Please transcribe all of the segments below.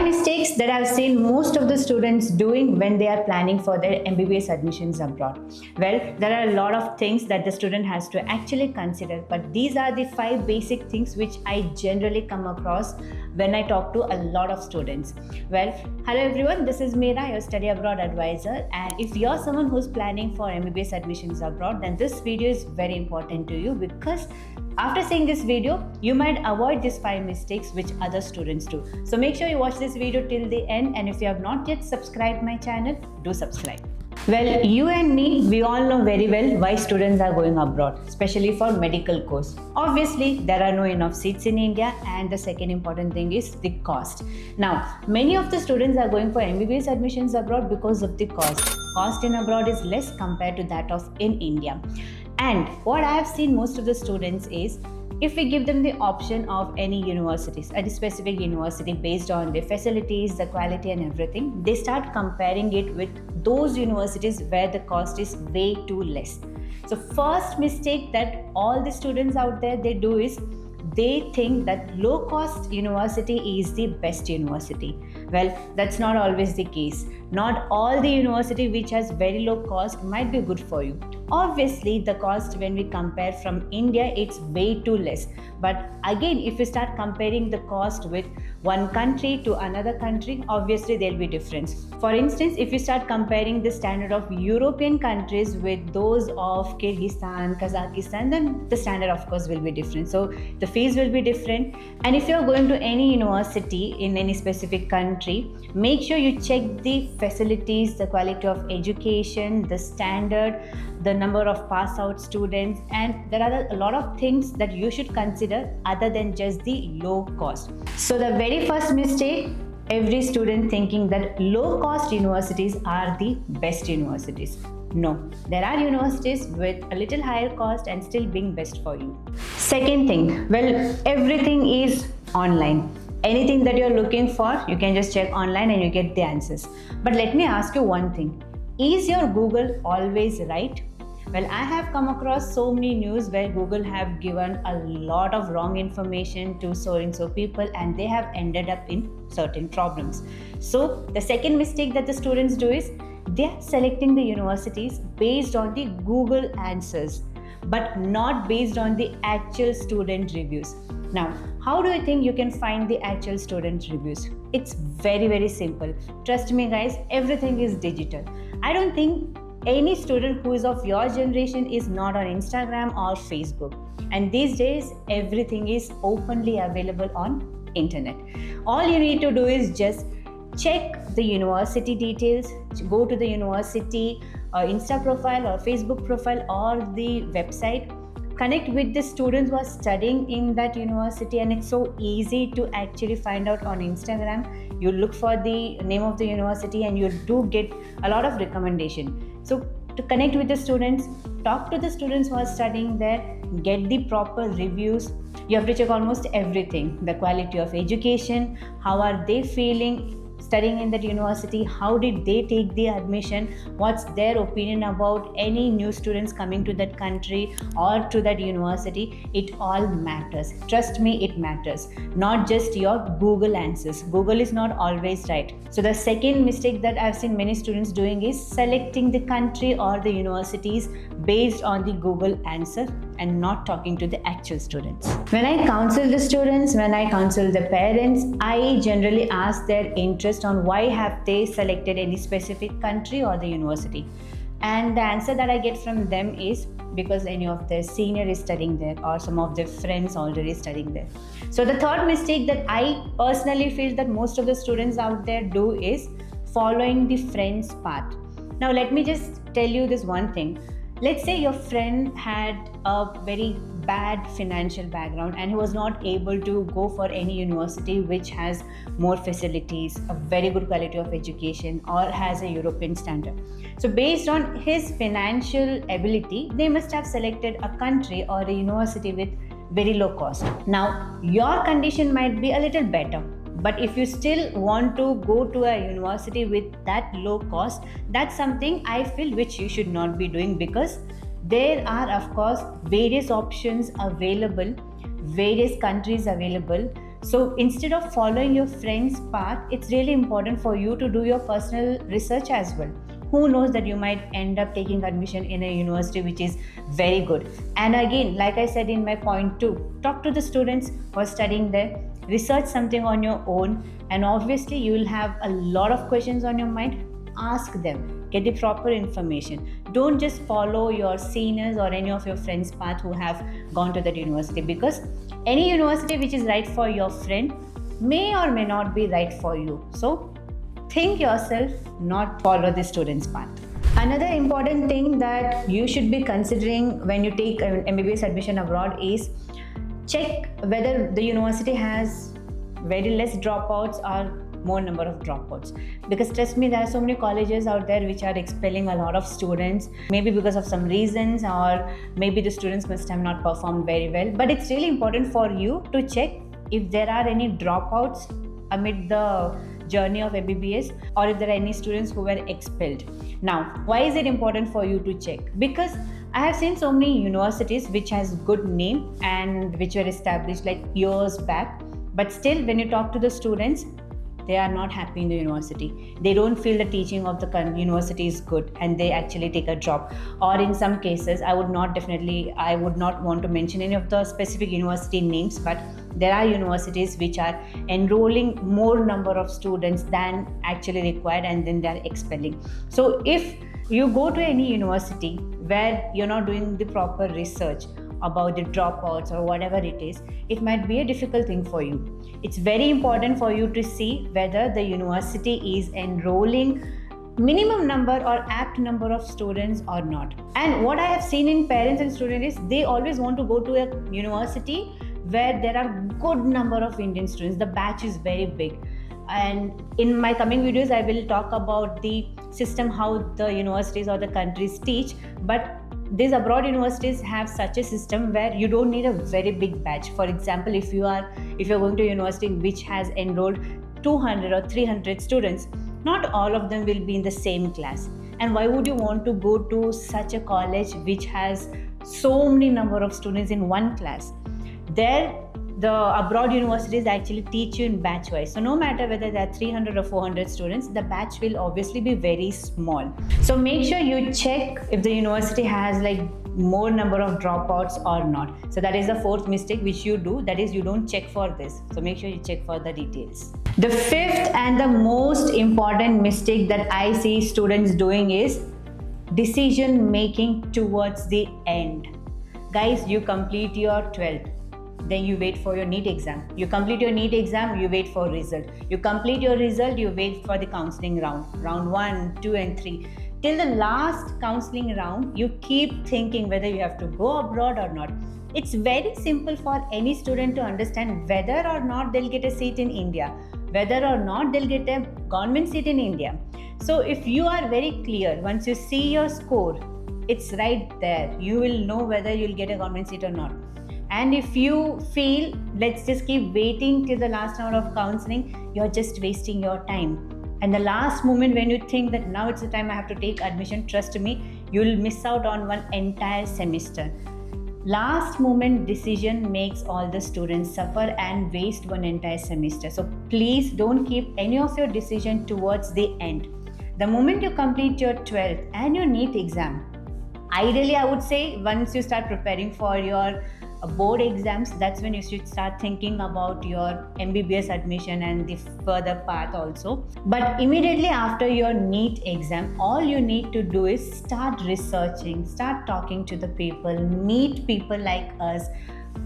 mistakes that I've seen most of the students doing when they are planning for their MBBS admissions abroad. Well, there are a lot of things that the student has to actually consider, but these are the 5 basic things which I generally come across when I talk to a lot of students. Well, hello everyone, this is Meera, your study abroad advisor, and if you're someone who's planning for MBBS admissions abroad, then this video is very important to you because after seeing this video, you might avoid these 5 mistakes which other students do. So make sure you watch this video till the end, and if you have not yet subscribed my channel, do subscribe. Well, you and me, we all know very well why students are going abroad, especially for medical course. Obviously, there are no enough seats in India, and the second important thing is the cost. Now, many of the students are going for MBBS admissions abroad because of the cost. Cost in abroad is less compared to that of in India. And what I have seen most of the students is, if we give them the option of any universities, a specific university based on the facilities, the quality and everything, they start comparing it with those universities where the cost is way too less. So first mistake that all the students out there they do is they think that low cost university is the best university. Well, that's not always the case. Not all the university which has very low cost might be good for you. Obviously, the cost when we compare from India, it's way too less. But again, if you start comparing the cost with one country to another country, obviously there'll be difference. For instance, if you start comparing the standard of European countries with those of Kyrgyzstan, Kazakhstan, then the standard of course will be different. So the fees will be different. And if you're going to any university in any specific country, make sure you check the facilities, the quality of education, the standard, the number of pass out students, and there are a lot of things that you should consider other than just the low cost. So the very first mistake, every student thinking that low cost universities are the best universities. No, there are universities with a little higher cost and still being best for you. Second thing, well, everything is online. Anything that you're looking for, you can just check online and you get the answers. But let me ask you one thing. Is your Google always right? Well, I have come across so many news where Google have given a lot of wrong information to so and so people, and they have ended up in certain problems. So the second mistake that the students do is they are selecting the universities based on the Google answers, but not based on the actual student reviews. Now, how do you think you can find the actual student reviews? It's very, very simple. Trust me guys, everything is digital. I don't think any student who is of your generation is not on Instagram or Facebook. And these days, everything is openly available on internet. All you need to do is just check the university details, go to the university Insta profile or Facebook profile or the website, connect with the students who are studying in that university, and it's so easy to actually find out on Instagram. You look for the name of the university and you do get a lot of recommendation. So to connect with the students, talk to the students who are studying there, get the proper reviews. You have to check almost everything, the quality of education, how are they feeling studying in that university, how did they take the admission, what's their opinion about any new students coming to that country or to that university. It all matters. Trust me, it matters. Not just your Google answers. Google is not always right. So the second mistake that I've seen many students doing is selecting the country or the universities based on the Google answer and not talking to the actual students. When I counsel the students, when I counsel the parents, I generally ask their interest on why have they selected any specific country or the university. And the answer that I get from them is because any of their senior is studying there or some of their friends already studying there. So the third mistake that I personally feel that most of the students out there do is following the friend's path. Now let me just tell you this one thing. Let's say your friend had a very bad financial background and he was not able to go for any university which has more facilities, a very good quality of education, or has a European standard. So based on his financial ability, they must have selected a country or a university with very low cost. Now, your condition might be a little better. But if you still want to go to a university with that low cost, that's something I feel which you should not be doing, because there are of course various options available, various countries available. So instead of following your friend's path, it's really important for you to do your personal research as well. Who knows that you might end up taking admission in a university which is very good. And again, like I said in my point 2, talk to the students who are studying there, research something on your own, and obviously you will have a lot of questions on your mind. Ask them, get the proper information. Don't just follow your seniors or any of your friends' path who have gone to that university, because any university which is right for your friend may or may not be right for you. So think yourself, not follow the student's path. Another important thing that you should be considering when you take an MBBS admission abroad is check whether the university has very less dropouts or more number of dropouts. Because trust me, there are so many colleges out there which are expelling a lot of students, maybe because of some reasons, or maybe the students must have not performed very well. But it's really important for you to check if there are any dropouts amid the journey of MBBS, or if there are any students who were expelled. Now, why is it important for you to check? Because I have seen so many universities which has good name and which were established like years back, but still when you talk to the students, they are not happy in the university. They don't feel the teaching of the university is good, and they actually take a drop. Or in some cases, I would not want to mention any of the specific university names, but there are universities which are enrolling more number of students than actually required, and then they are expelling. So if you go to any university where you're not doing the proper research about the dropouts or whatever it is, it might be a difficult thing for you. It's very important for you to see whether the university is enrolling minimum number or apt number of students or not. And what I have seen in parents and students is they always want to go to a university where there are good number of Indian students. The batch is very big. And in my coming videos, I will talk about the system, how the universities or the countries teach. But these abroad universities have such a system where you don't need a very big batch. For example, if you're going to a university which has enrolled 200 or 300 students, not all of them will be in the same class. And why would you want to go to such a college which has so many number of students in one class? There, the abroad universities actually teach you in batch wise. So no matter whether there are 300 or 400 students, the batch will obviously be very small. So make sure you check if the university has like more number of dropouts or not. So that is the fourth mistake which you do, that is you don't check for this. So make sure you check for the details. The fifth and the most important mistake that I see students doing is decision making towards the end. Guys, you complete your 12th. Then you wait for your NEET exam. You complete your NEET exam, you wait for result. You complete your result, you wait for the counseling round 1, 2 and 3. Till the last counseling round, you keep thinking whether you have to go abroad or not. It's very simple for any student to understand whether or not they'll get a seat in India, whether or not they'll get a government seat in India. So if you are very clear, once you see your score, it's right there. You will know whether you'll get a government seat or not. And if you feel, let's just keep waiting till the last round of counseling, you're just wasting your time. And the last moment when you think that now it's the time I have to take admission, trust me, you'll miss out on one entire semester. Last moment decision makes all the students suffer and waste one entire semester. So please don't keep any of your decision towards the end. The moment you complete your 12th and your NEET exam, ideally I would say once you start preparing for your board exams, that's when you should start thinking about your MBBS admission and the further path also. But immediately after your NEET exam, all you need to do is start researching, start talking to the people, meet people like us.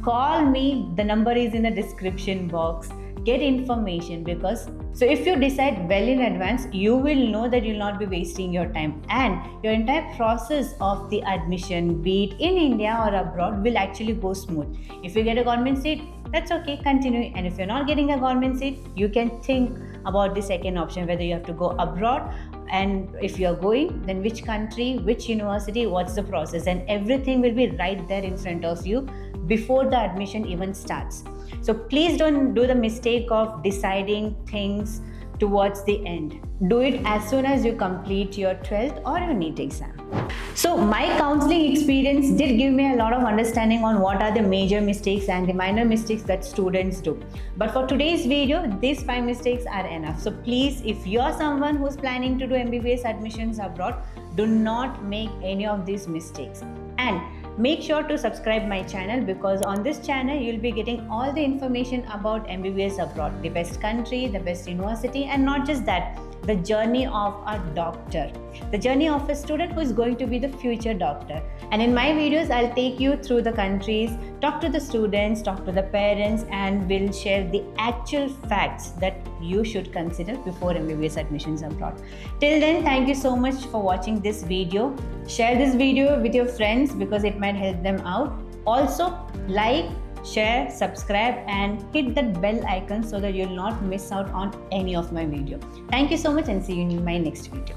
Call me, the number is in the description box. Get information, because so if you decide well in advance, you will know that you'll not be wasting your time, and your entire process of the admission, be it in India or abroad, will actually go smooth. If you get a government seat, that's okay, continue. And if you're not getting a government seat, you can think about the second option, whether you have to go abroad, and if you're going, then which country, which university, what's the process, and everything will be right there in front of you before the admission even starts. So please don't do the mistake of deciding things towards the end. Do it as soon as you complete your 12th or your NEET exam. So my counseling experience did give me a lot of understanding on what are the major mistakes and the minor mistakes that students do. But for today's video, these 5 mistakes are enough. So please, if you're someone who's planning to do MBBS admissions abroad, do not make any of these mistakes. And make sure to subscribe my channel, because on this channel you'll be getting all the information about MBBS abroad, the best country, the best university, and not just that, the journey of a doctor, the journey of a student who is going to be the future doctor. And in my videos, I'll take you through the countries, talk to the students, talk to the parents, and will share the actual facts that you should consider before MBBS admissions abroad. Till then, thank you so much for watching this video. Share this video with your friends because it might help them out. Also, like, share, subscribe, and hit that bell icon so that you'll not miss out on any of my video. Thank you so much, and see you in my next video.